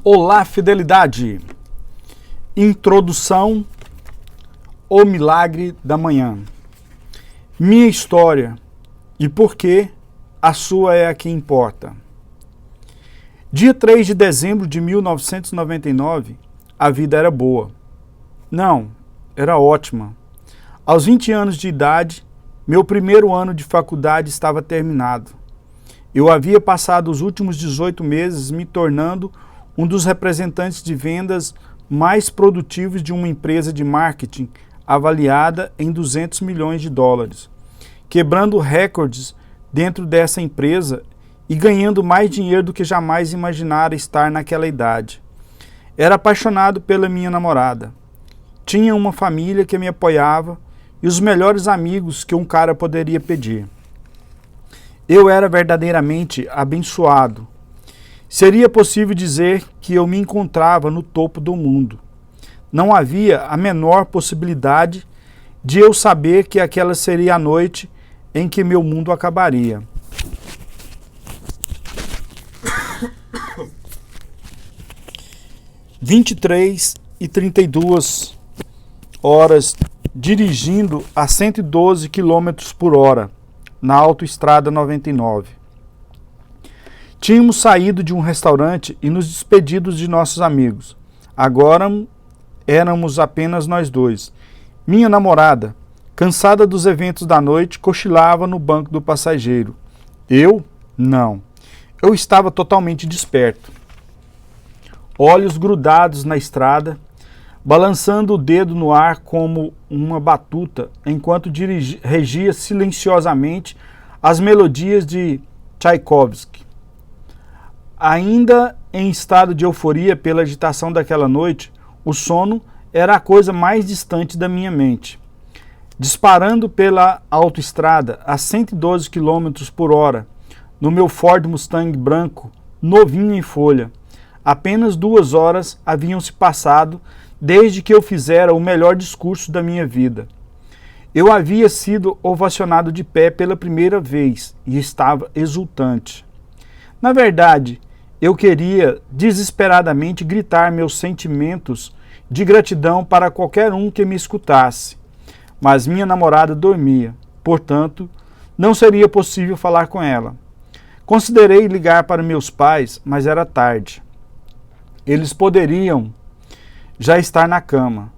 Olá, fidelidade! Introdução: O Milagre da Manhã. Minha história e por que a sua é a que importa. Dia 3 de dezembro de 1999, a vida era boa. Não, era ótima. Aos 20 anos de idade, meu primeiro ano de faculdade estava terminado. Eu havia passado os últimos 18 meses me tornando um dos representantes de vendas mais produtivos de uma empresa de marketing avaliada em 200 milhões de dólares, quebrando recordes dentro dessa empresa e ganhando mais dinheiro do que jamais imaginara estar naquela idade. Era apaixonado pela minha namorada. Tinha uma família que me apoiava e os melhores amigos que um cara poderia pedir. Eu era verdadeiramente abençoado. Seria possível dizer que eu me encontrava no topo do mundo. Não havia a menor possibilidade de eu saber que aquela seria a noite em que meu mundo acabaria. « 23h32 dirigindo a 112 km por hora na Autoestrada 99. Tínhamos saído de um restaurante e nos despedido de nossos amigos. Agora éramos apenas nós dois. Minha namorada, cansada dos eventos da noite, cochilava no banco do passageiro. Eu? Não. Eu estava totalmente desperto. Olhos grudados na estrada, balançando o dedo no ar como uma batuta, enquanto regia silenciosamente as melodias de Tchaikovsky. Ainda em estado de euforia pela agitação daquela noite, o sono era a coisa mais distante da minha mente. Disparando pela autoestrada a 112 km por hora, no meu Ford Mustang branco, novinho em folha, apenas 2 horas haviam se passado desde que eu fizera o melhor discurso da minha vida. Eu havia sido ovacionado de pé pela primeira vez e estava exultante. Na verdade, eu queria desesperadamente gritar meus sentimentos de gratidão para qualquer um que me escutasse, mas minha namorada dormia, portanto, não seria possível falar com ela. Considerei ligar para meus pais, mas era tarde. Eles poderiam já estar na cama.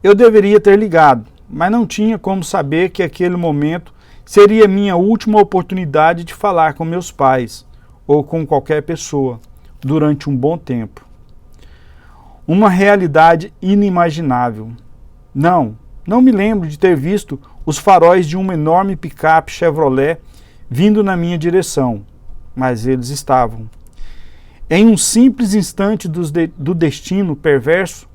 Eu deveria ter ligado, mas não tinha como saber que aquele momento seria minha última oportunidade de falar com meus pais, ou com qualquer pessoa, durante um bom tempo. Uma realidade inimaginável. Não me lembro de ter visto os faróis de uma enorme picape Chevrolet vindo na minha direção, mas eles estavam. Em um simples instante do destino perverso,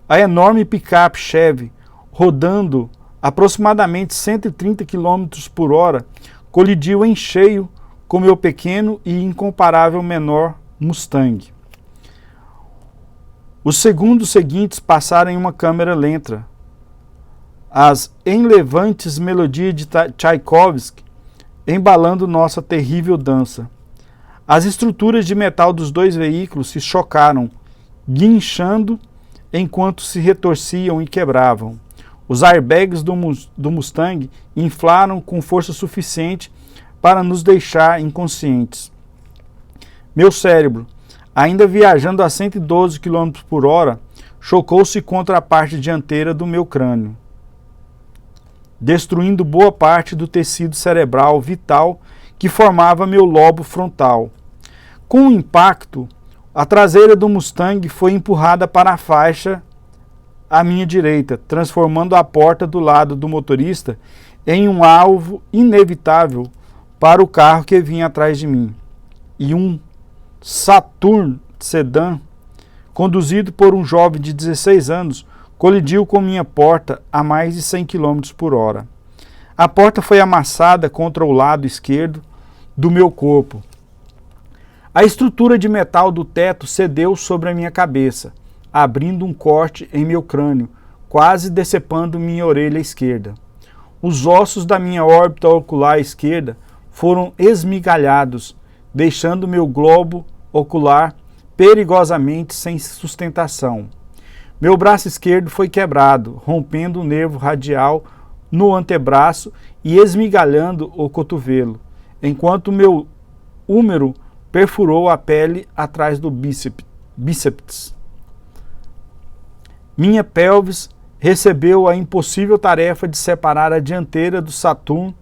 a enorme picape Chevy, rodando aproximadamente 130 km por hora, colidiu em cheio com meu pequeno e incomparável menor Mustang. Os segundos seguintes passaram em uma câmera lenta. As enlevantes melodias de Tchaikovsky embalando nossa terrível dança. As estruturas de metal dos dois veículos se chocaram, guinchando enquanto se retorciam e quebravam. Os airbags do Mustang inflaram com força suficiente para nos deixar inconscientes. Meu cérebro, ainda viajando a 112 km por hora, chocou-se contra a parte dianteira do meu crânio, destruindo boa parte do tecido cerebral vital que formava meu lobo frontal. Com o impacto, a traseira do Mustang foi empurrada para a faixa à minha direita, transformando a porta do lado do motorista em um alvo inevitável para o carro que vinha atrás de mim. E um Saturn sedã, conduzido por um jovem de 16 anos, colidiu com minha porta a mais de 100 km por hora. A porta foi amassada contra o lado esquerdo do meu corpo. A estrutura de metal do teto cedeu sobre a minha cabeça, abrindo um corte em meu crânio, quase decepando minha orelha esquerda. Os ossos da minha órbita ocular esquerda foram esmigalhados, deixando meu globo ocular perigosamente sem sustentação. Meu braço esquerdo foi quebrado, rompendo o nervo radial no antebraço e esmigalhando o cotovelo, enquanto meu húmero perfurou a pele atrás do bíceps. Minha pelvis recebeu a impossível tarefa de separar a dianteira do Saturn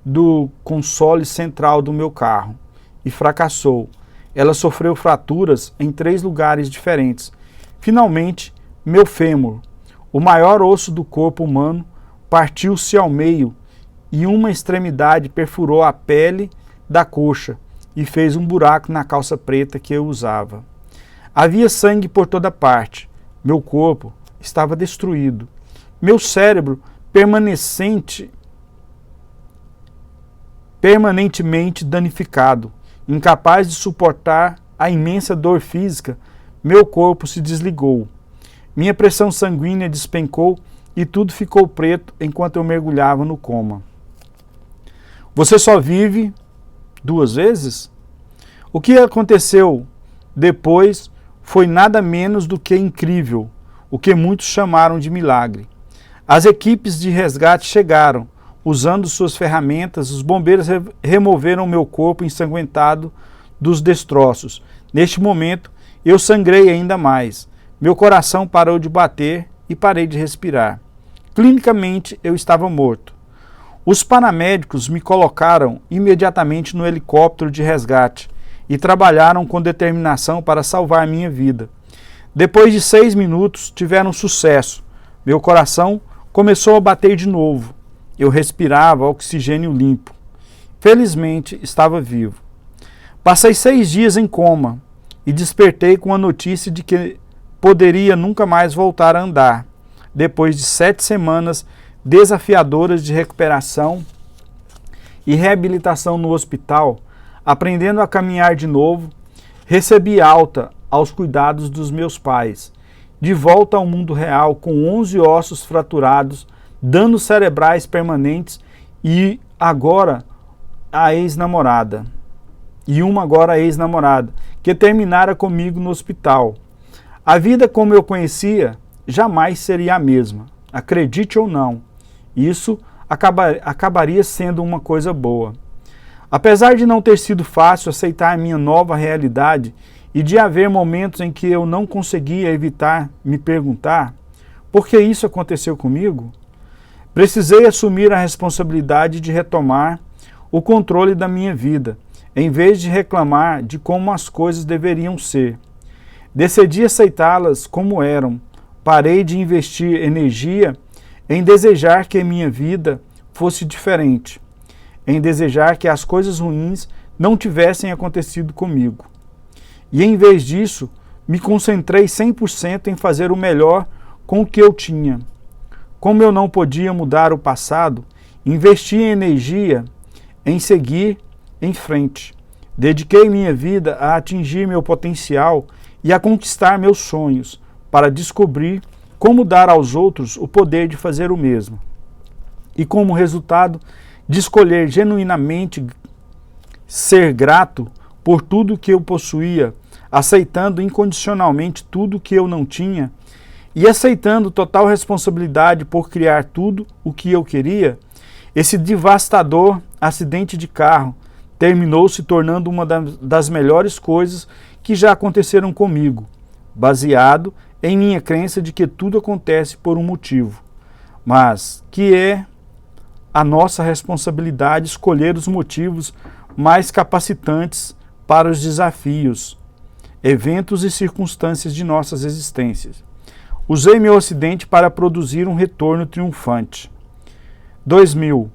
do console central do meu carro e fracassou. Ela sofreu fraturas em 3 lugares diferentes. Finalmente, meu fêmur, o maior osso do corpo humano, partiu-se ao meio e uma extremidade perfurou a pele da coxa e fez um buraco na calça preta que eu usava. Havia sangue por toda parte. Meu corpo estava destruído. Meu cérebro permanentemente danificado. Incapaz de suportar a imensa dor física, meu corpo se desligou. Minha pressão sanguínea despencou e tudo ficou preto enquanto eu mergulhava no coma. Você só vive 2 vezes? O que aconteceu depois foi nada menos do que incrível, o que muitos chamaram de milagre. As equipes de resgate chegaram. Usando suas ferramentas, os bombeiros removeram meu corpo ensanguentado dos destroços. Neste momento, eu sangrei ainda mais. Meu coração parou de bater e parei de respirar. Clinicamente, eu estava morto. Os paramédicos me colocaram imediatamente no helicóptero de resgate e trabalharam com determinação para salvar minha vida. Depois de 6 minutos, tiveram sucesso. Meu coração começou a bater de novo. Eu respirava oxigênio limpo. Felizmente, estava vivo. Passei 6 dias em coma e despertei com a notícia de que poderia nunca mais voltar a andar, depois de 7 semanas desafiadoras de recuperação e reabilitação no hospital. Aprendendo a caminhar de novo, recebi alta aos cuidados dos meus pais, de volta ao mundo real com 11 ossos fraturados, danos cerebrais permanentes e agora a ex-namorada. E uma agora ex-namorada, que terminara comigo no hospital. A vida como eu conhecia jamais seria a mesma, acredite ou não. Isso acabaria sendo uma coisa boa. Apesar de não ter sido fácil aceitar a minha nova realidade e de haver momentos em que eu não conseguia evitar me perguntar por que isso aconteceu comigo, precisei assumir a responsabilidade de retomar o controle da minha vida, em vez de reclamar de como as coisas deveriam ser. Decidi aceitá-las como eram. Parei de investir energia em desejar que a minha vida fosse diferente, em desejar que as coisas ruins não tivessem acontecido comigo. E em vez disso, me concentrei 100% em fazer o melhor com o que eu tinha. Como eu não podia mudar o passado, investi energia em seguir em frente. Dediquei minha vida a atingir meu potencial e a conquistar meus sonhos, para descobrir como dar aos outros o poder de fazer o mesmo. E como resultado de escolher genuinamente ser grato por tudo que eu possuía, aceitando incondicionalmente tudo que eu não tinha, e aceitando total responsabilidade por criar tudo o que eu queria, esse devastador acidente de carro terminou se tornando uma das melhores coisas que já aconteceram comigo, baseado em minha crença de que tudo acontece por um motivo, mas que é a nossa responsabilidade escolher os motivos mais capacitantes para os desafios, eventos e circunstâncias de nossas existências. Usei meu acidente para produzir um retorno triunfante. 2000.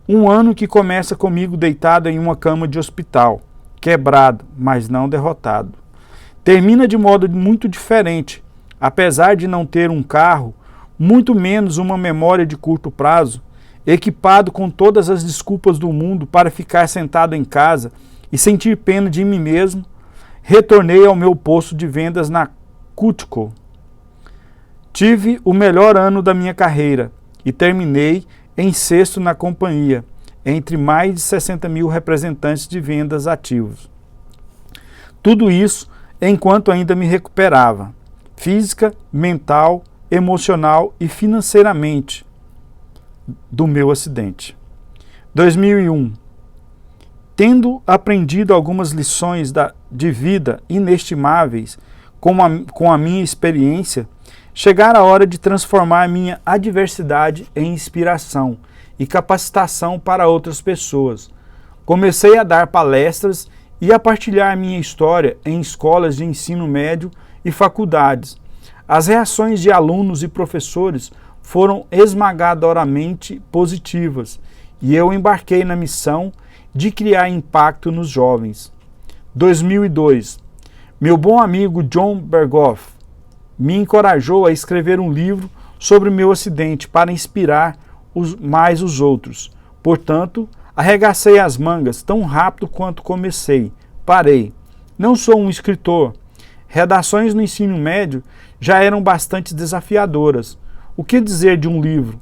Um ano que começa comigo deitado em uma cama de hospital, quebrado, mas não derrotado. Termina de modo muito diferente, apesar de não ter um carro, muito menos uma memória de curto prazo, equipado com todas as desculpas do mundo para ficar sentado em casa e sentir pena de mim mesmo, retornei ao meu posto de vendas na Cutco. Tive o melhor ano da minha carreira e terminei em 6º na companhia, entre mais de 60 mil representantes de vendas ativos. Tudo isso enquanto ainda me recuperava, física, mental, emocional e financeiramente, do meu acidente. 2001. Tendo aprendido algumas lições de vida inestimáveis com a minha experiência, chegara a hora de transformar minha adversidade em inspiração e capacitação para outras pessoas. Comecei a dar palestras e a partilhar minha história em escolas de ensino médio e faculdades. As reações de alunos e professores foram esmagadoramente positivas e eu embarquei na missão de criar impacto nos jovens. 2002. Meu bom amigo John Berghoff me encorajou a escrever um livro sobre o meu acidente para inspirar mais os outros. Portanto, arregacei as mangas tão rápido quanto comecei. Parei. Não sou um escritor. Redações no ensino médio já eram bastante desafiadoras. O que dizer de um livro?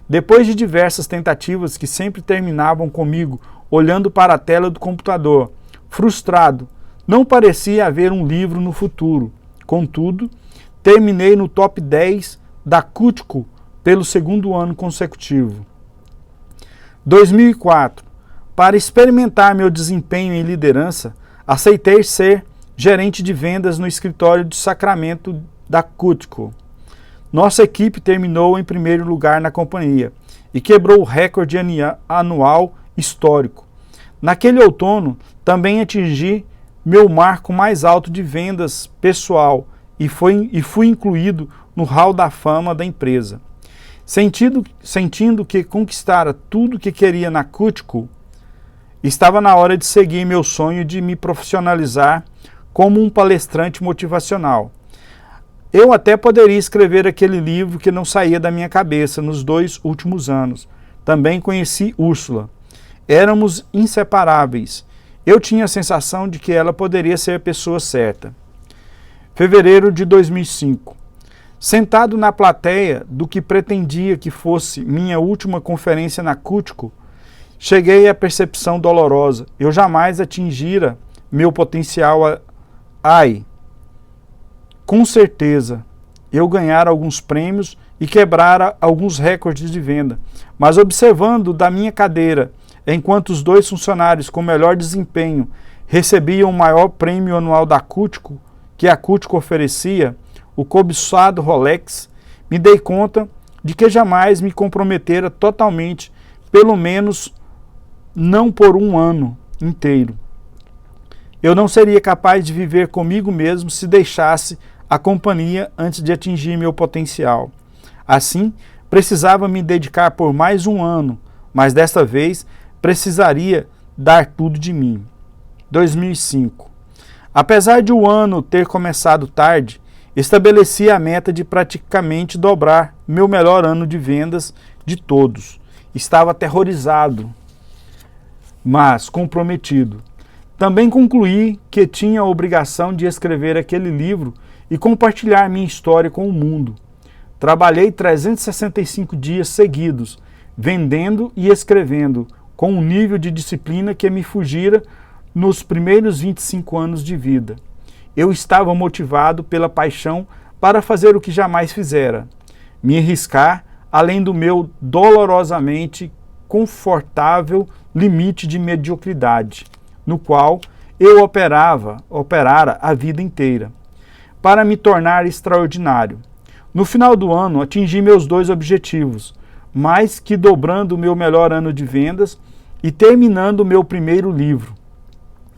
Depois de diversas tentativas que sempre terminavam comigo olhando para a tela do computador, frustrado, não parecia haver um livro no futuro. Contudo, terminei no top 10 da Cutico pelo segundo ano consecutivo. 2004. Para experimentar meu desempenho em liderança, aceitei ser gerente de vendas no escritório de Sacramento da Cutico. Nossa equipe terminou em primeiro lugar na companhia e quebrou o recorde anual histórico. Naquele outono, também atingi meu marco mais alto de vendas pessoal e fui incluído no Hall da Fama da empresa. Sentindo que conquistara tudo que queria na Cutico, estava na hora de seguir meu sonho de me profissionalizar como um palestrante motivacional. Eu até poderia escrever aquele livro que não saía da minha cabeça nos 2 últimos anos. Também conheci Úrsula. Éramos inseparáveis. Eu tinha a sensação de que ela poderia ser a pessoa certa. Fevereiro de 2005. Sentado na plateia do que pretendia que fosse minha última conferência na Cutico, cheguei à percepção dolorosa. Eu jamais atingira meu potencial. Com certeza, eu ganhara alguns prêmios e quebrara alguns recordes de venda, mas observando da minha cadeira, enquanto os 2 funcionários com melhor desempenho recebiam o maior prêmio anual da Cutico, que a Cutico oferecia, o cobiçado Rolex, me dei conta de que jamais me comprometera totalmente, pelo menos não por um ano inteiro. Eu não seria capaz de viver comigo mesmo se deixasse a companhia antes de atingir meu potencial. Assim, precisava me dedicar por mais um ano, mas desta vez precisaria dar tudo de mim. 2005. Apesar de o ano ter começado tarde, estabeleci a meta de praticamente dobrar meu melhor ano de vendas de todos. Estava aterrorizado, mas comprometido. Também concluí que tinha a obrigação de escrever aquele livro e compartilhar minha história com o mundo. Trabalhei 365 dias seguidos, vendendo e escrevendo, com um nível de disciplina que me fugira nos primeiros 25 anos de vida. Eu estava motivado pela paixão para fazer o que jamais fizera, me arriscar além do meu dolorosamente confortável limite de mediocridade, no qual eu operara a vida inteira, para me tornar extraordinário. No final do ano, atingi meus 2 objetivos, mais que dobrando o meu melhor ano de vendas e terminando o meu primeiro livro.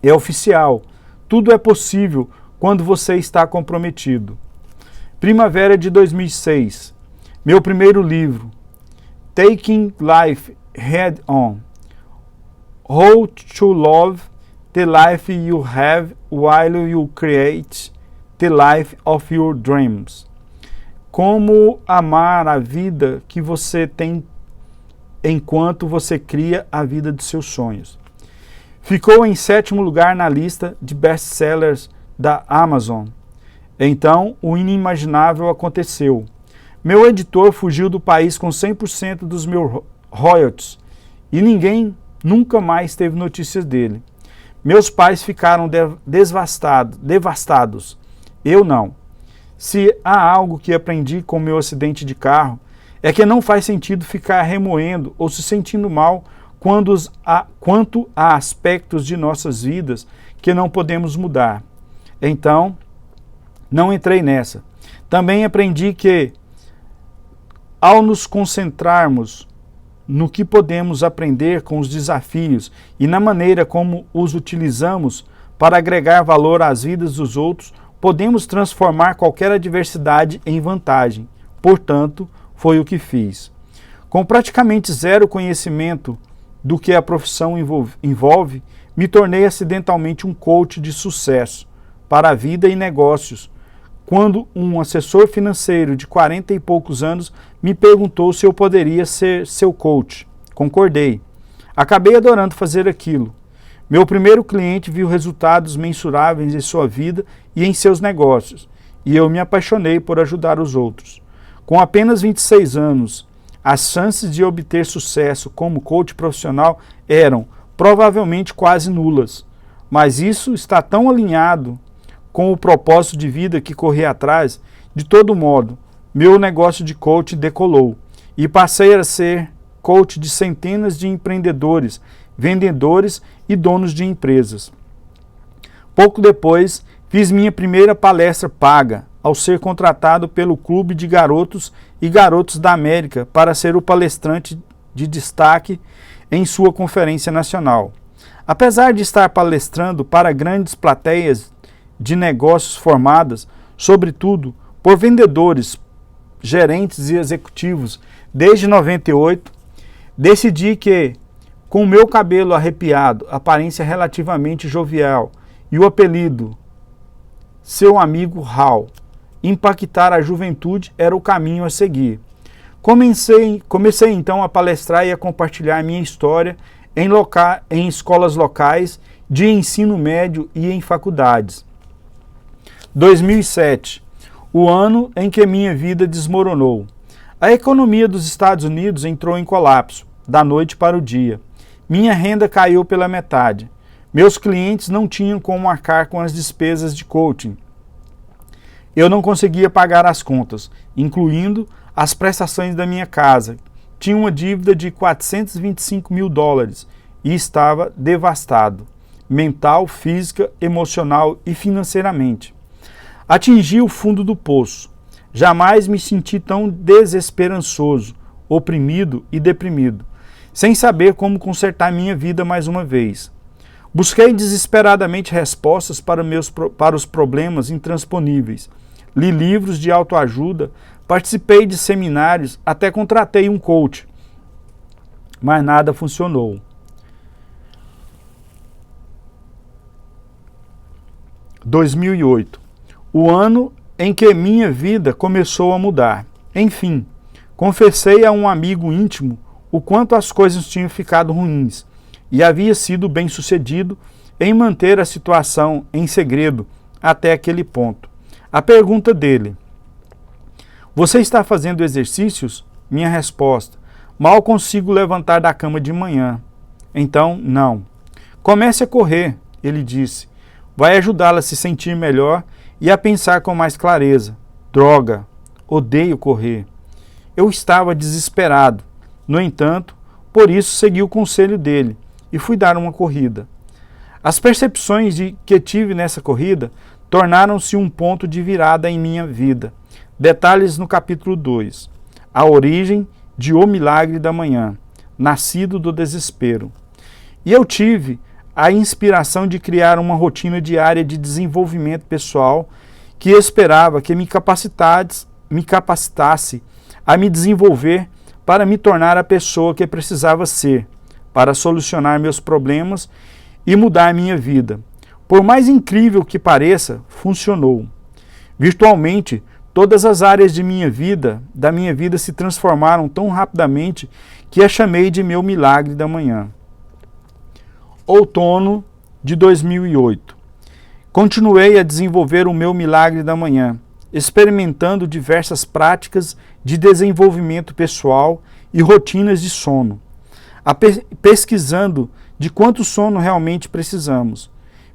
É oficial, tudo é possível quando você está comprometido. Primavera de 2006, meu primeiro livro, Taking Life Head On, How to Love the Life You Have While You Create the Life of Your Dreams. Como amar a vida que você tem enquanto você cria a vida de seus sonhos. Ficou em 7º lugar na lista de best-sellers da Amazon. Então, o inimaginável aconteceu. Meu editor fugiu do país com 100% dos meus royalties e ninguém nunca mais teve notícias dele. Meus pais ficaram devastados. Eu não. Se há algo que aprendi com meu acidente de carro, é que não faz sentido ficar remoendo ou se sentindo mal quanto a aspectos de nossas vidas que não podemos mudar. Então, não entrei nessa. Também aprendi que, ao nos concentrarmos no que podemos aprender com os desafios e na maneira como os utilizamos para agregar valor às vidas dos outros, podemos transformar qualquer adversidade em vantagem. Portanto, foi o que fiz. Com praticamente zero conhecimento do que a profissão envolve, me tornei acidentalmente um coach de sucesso para a vida e negócios, quando um assessor financeiro de 40 e poucos anos me perguntou se eu poderia ser seu coach. Concordei. Acabei adorando fazer aquilo. Meu primeiro cliente viu resultados mensuráveis em sua vida e em seus negócios, e eu me apaixonei por ajudar os outros. Com apenas 26 anos, as chances de obter sucesso como coach profissional eram provavelmente quase nulas, mas isso está tão alinhado com o propósito de vida que corri atrás. De todo modo, meu negócio de coach decolou e passei a ser coach de centenas de empreendedores, vendedores e donos de empresas. Pouco depois, fiz minha primeira palestra paga, ao ser contratado pelo Clube de Garotos e Garotos da América para ser o palestrante de destaque em sua conferência nacional. Apesar de estar palestrando para grandes plateias de negócios formadas, sobretudo por vendedores, gerentes e executivos, desde 98, decidi que, com o meu cabelo arrepiado, aparência relativamente jovial e o apelido Seu Amigo Hal, impactar a juventude era o caminho a seguir. Comecei então a palestrar e a compartilhar minha história em escolas locais, de ensino médio e em faculdades. 2007, o ano em que minha vida desmoronou. A economia dos Estados Unidos entrou em colapso, da noite para o dia. Minha renda caiu pela metade. Meus clientes não tinham como arcar com as despesas de coaching. Eu não conseguia pagar as contas, incluindo as prestações da minha casa. Tinha uma dívida de $425 mil e estava devastado, mental, física, emocional e financeiramente. Atingi o fundo do poço. Jamais me senti tão desesperançoso, oprimido e deprimido, sem saber como consertar minha vida mais uma vez. Busquei desesperadamente respostas para os problemas intransponíveis. Li livros de autoajuda, participei de seminários, até contratei um coach. Mas nada funcionou. 2008. O ano em que minha vida começou a mudar. Enfim, confessei a um amigo íntimo o quanto as coisas tinham ficado ruins e havia sido bem-sucedido em manter a situação em segredo até aquele ponto. A pergunta dele: você está fazendo exercícios? Minha resposta: mal consigo levantar da cama de manhã. Então, não. Comece a correr, ele disse. Vai ajudá-la a se sentir melhor e a pensar com mais clareza. Droga, odeio correr. Eu estava desesperado. No entanto, por isso segui o conselho dele e fui dar uma corrida. As percepções que tive nessa corrida tornaram-se um ponto de virada em minha vida. Detalhes no capítulo 2. A origem de O Milagre da Manhã, nascido do desespero. E eu tive a inspiração de criar uma rotina diária de desenvolvimento pessoal que esperava que me capacitasse a me desenvolver para me tornar a pessoa que precisava ser, para solucionar meus problemas e mudar minha vida. Por mais incrível que pareça, funcionou. Virtualmente, todas as áreas da minha vida se transformaram tão rapidamente que a chamei de meu milagre da manhã. Outono de 2008. Continuei a desenvolver o meu milagre da manhã, experimentando diversas práticas de desenvolvimento pessoal e rotinas de sono, pesquisando de quanto sono realmente precisamos.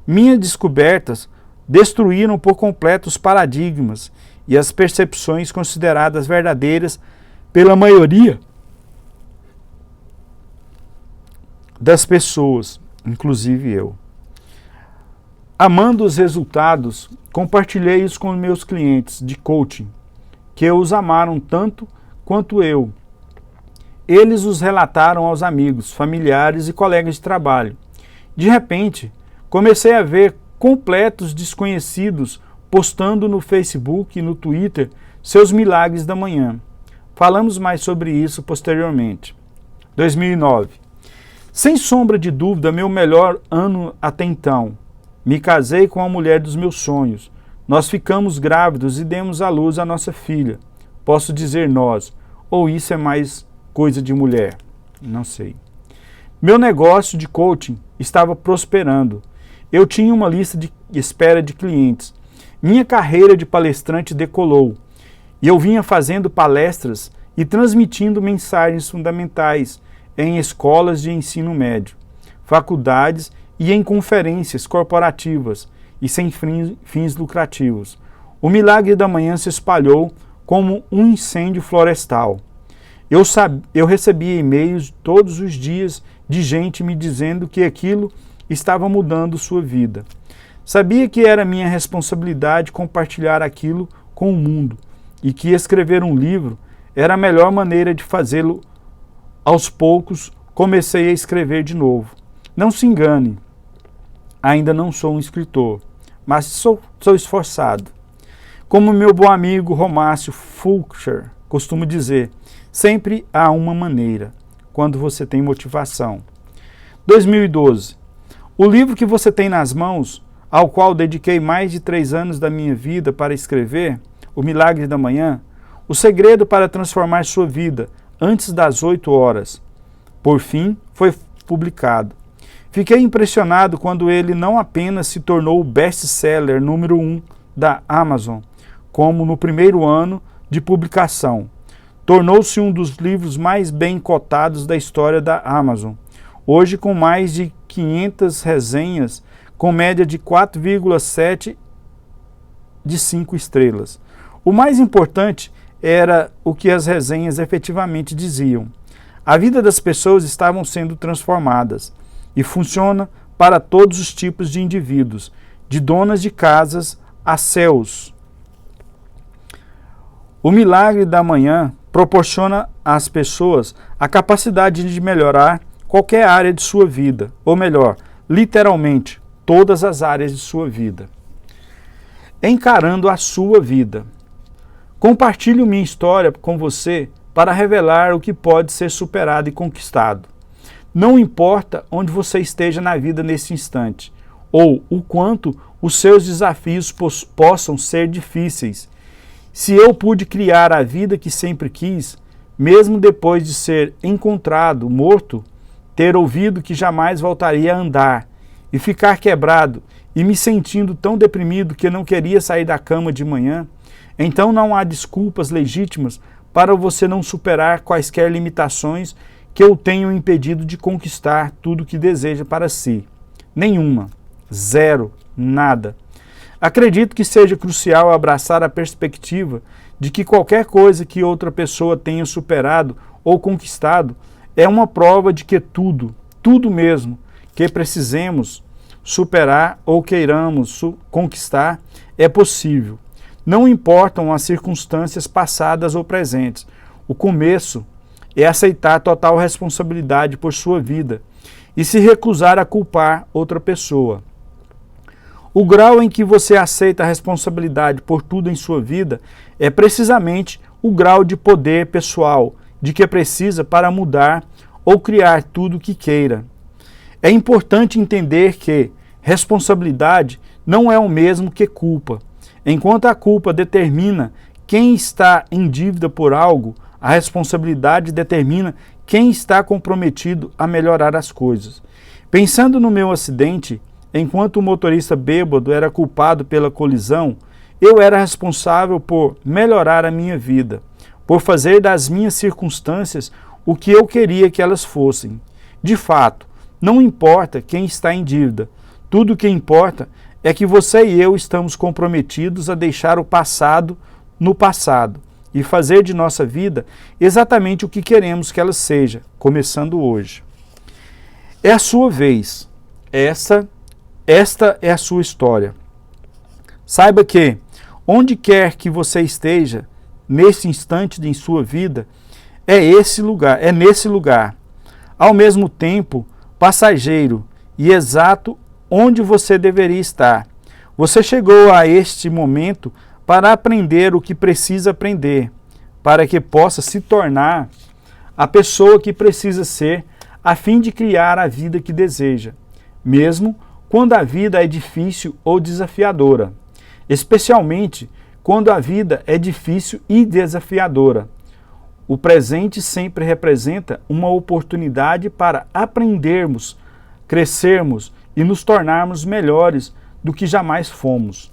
Minhas descobertas destruíram por completo os paradigmas e as percepções consideradas verdadeiras pela maioria das pessoas, inclusive eu. Amando os resultados, compartilhei-os com meus clientes de coaching, que os amaram tanto quanto eu. Eles os relataram aos amigos, familiares e colegas de trabalho. De repente, comecei a ver completos desconhecidos postando no Facebook e no Twitter seus milagres da manhã. Falamos mais sobre isso posteriormente. 2009. Sem sombra de dúvida, meu melhor ano até então. Me casei com a mulher dos meus sonhos. Nós ficamos grávidos e demos à luz a nossa filha. Posso dizer nós, ou isso é mais coisa de mulher? Não sei. Meu negócio de coaching estava prosperando. Eu tinha uma lista de espera de clientes. Minha carreira de palestrante decolou. E eu vinha fazendo palestras e transmitindo mensagens fundamentais em escolas de ensino médio, faculdades e em conferências corporativas e sem fins lucrativos. O milagre da manhã se espalhou como um incêndio florestal. Eu recebia e-mails todos os dias de gente me dizendo que aquilo estava mudando sua vida. Sabia que era minha responsabilidade compartilhar aquilo com o mundo e que escrever um livro era a melhor maneira de fazê-lo. Aos poucos, comecei a escrever de novo. Não se engane, ainda não sou um escritor, mas sou esforçado. Como meu bom amigo Romácio Fulcher costuma dizer, sempre há uma maneira, quando você tem motivação. 2012. O livro que você tem nas mãos, ao qual dediquei mais de 3 anos da minha vida para escrever, O Milagre da Manhã, o segredo para transformar sua vida antes das 8 horas. Por fim, foi publicado. Fiquei impressionado quando ele não apenas se tornou o best-seller número 1 da Amazon, como no primeiro ano de publicação. Tornou-se um dos livros mais bem cotados da história da Amazon. Hoje, com mais de 500 resenhas, com média de 4,7 de 5 estrelas. O mais importante era o que as resenhas efetivamente diziam. A vida das pessoas estavam sendo transformadas e funciona para todos os tipos de indivíduos, de donas de casas a céus. O milagre da manhã proporciona às pessoas a capacidade de melhorar qualquer área de sua vida, ou melhor, literalmente, todas as áreas de sua vida. Encarando a sua vida. Compartilho minha história com você para revelar o que pode ser superado e conquistado. Não importa onde você esteja na vida nesse instante, ou o quanto os seus desafios possam ser difíceis. Se eu pude criar a vida que sempre quis, mesmo depois de ser encontrado morto, ter ouvido que jamais voltaria a andar, e ficar quebrado e me sentindo tão deprimido que não queria sair da cama de manhã, então não há desculpas legítimas para você não superar quaisquer limitações que eu tenho impedido de conquistar tudo o que deseja para si. Nenhuma. Zero. Nada. Acredito que seja crucial abraçar a perspectiva de que qualquer coisa que outra pessoa tenha superado ou conquistado é uma prova de que tudo mesmo que precisemos superar ou queiramos conquistar é possível. Não importam as circunstâncias passadas ou presentes. O começo é aceitar total responsabilidade por sua vida e se recusar a culpar outra pessoa. O grau em que você aceita a responsabilidade por tudo em sua vida é precisamente o grau de poder pessoal de que precisa para mudar ou criar tudo o que queira. É importante entender que responsabilidade não é o mesmo que culpa. Enquanto a culpa determina quem está em dívida por algo, a responsabilidade determina quem está comprometido a melhorar as coisas. Pensando no meu acidente, enquanto o motorista bêbado era culpado pela colisão, eu era responsável por melhorar a minha vida, por fazer das minhas circunstâncias o que eu queria que elas fossem. De fato, Não importa quem está em dívida. Tudo o que importa é que você e eu estamos comprometidos a deixar o passado no passado e fazer de nossa vida exatamente o que queremos que ela seja, começando hoje. É a sua vez. Esta é a sua história. Saiba que, onde quer que você esteja, nesse instante em sua vida, é nesse lugar, ao mesmo tempo passageiro e exato onde você deveria estar. Você chegou a este momento para aprender o que precisa aprender, para que possa se tornar a pessoa que precisa ser, a fim de criar a vida que deseja, mesmo quando a vida é difícil ou desafiadora, especialmente quando a vida é difícil e desafiadora. O presente sempre representa uma oportunidade para aprendermos, crescermos e nos tornarmos melhores do que jamais fomos.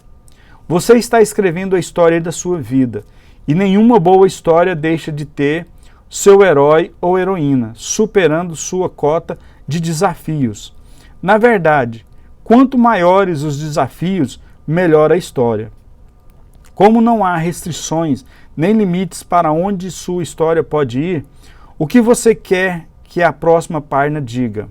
Você está escrevendo a história da sua vida, e nenhuma boa história deixa de ter seu herói ou heroína, superando sua cota de desafios. Na verdade, quanto maiores os desafios, melhor a história. Como não há restrições nem limites para onde sua história pode ir, o que você quer que a próxima página diga?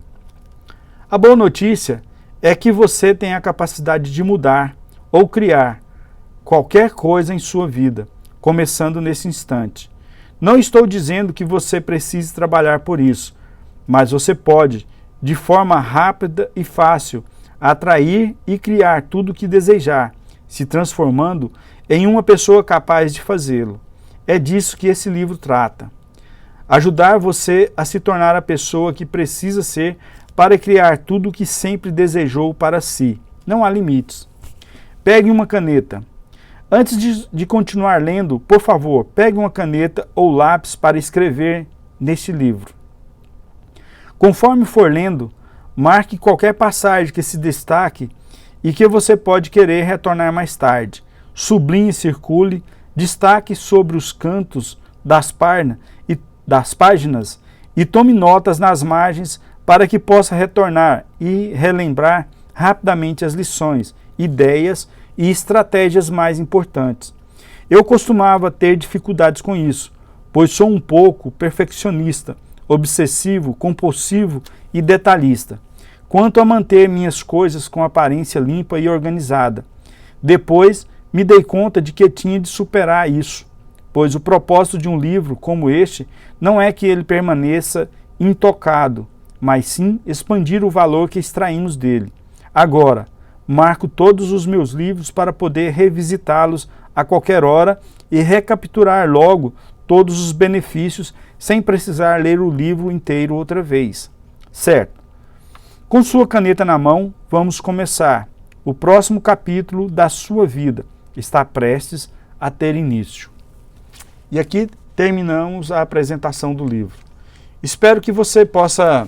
A boa notícia é que você tem a capacidade de mudar ou criar qualquer coisa em sua vida, começando nesse instante. Não estou dizendo que você precise trabalhar por isso, mas você pode, de forma rápida e fácil, atrair e criar tudo o que desejar, se transformando em uma pessoa capaz de fazê-lo. É disso que esse livro trata. Ajudar você a se tornar a pessoa que precisa ser para criar tudo o que sempre desejou para si. Não há limites. Pegue uma caneta. Antes de continuar lendo, por favor, pegue uma caneta ou lápis para escrever neste livro. Conforme for lendo, marque qualquer passagem que se destaque e que você pode querer retornar mais tarde. Sublinhe e circule, destaque sobre os cantos das páginas e tome notas nas margens para que possa retornar e relembrar rapidamente as lições, ideias e estratégias mais importantes. Eu costumava ter dificuldades com isso, pois sou um pouco perfeccionista, obsessivo, compulsivo e detalhista, quanto a manter minhas coisas com aparência limpa e organizada. Depois, me dei conta de que tinha de superar isso, pois o propósito de um livro como este não é que ele permaneça intocado, mas sim expandir o valor que extraímos dele. Agora, marco todos os meus livros para poder revisitá-los a qualquer hora e recapitular logo todos os benefícios sem precisar ler o livro inteiro outra vez. Certo? Com sua caneta na mão, vamos começar. O próximo capítulo da sua vida está prestes a ter início. E aqui terminamos a apresentação do livro. Espero que você possa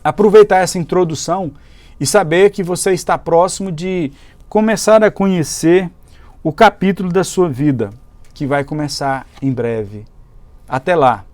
aproveitar essa introdução e saber que você está próximo de começar a conhecer o capítulo da sua vida, que vai começar em breve. Até lá!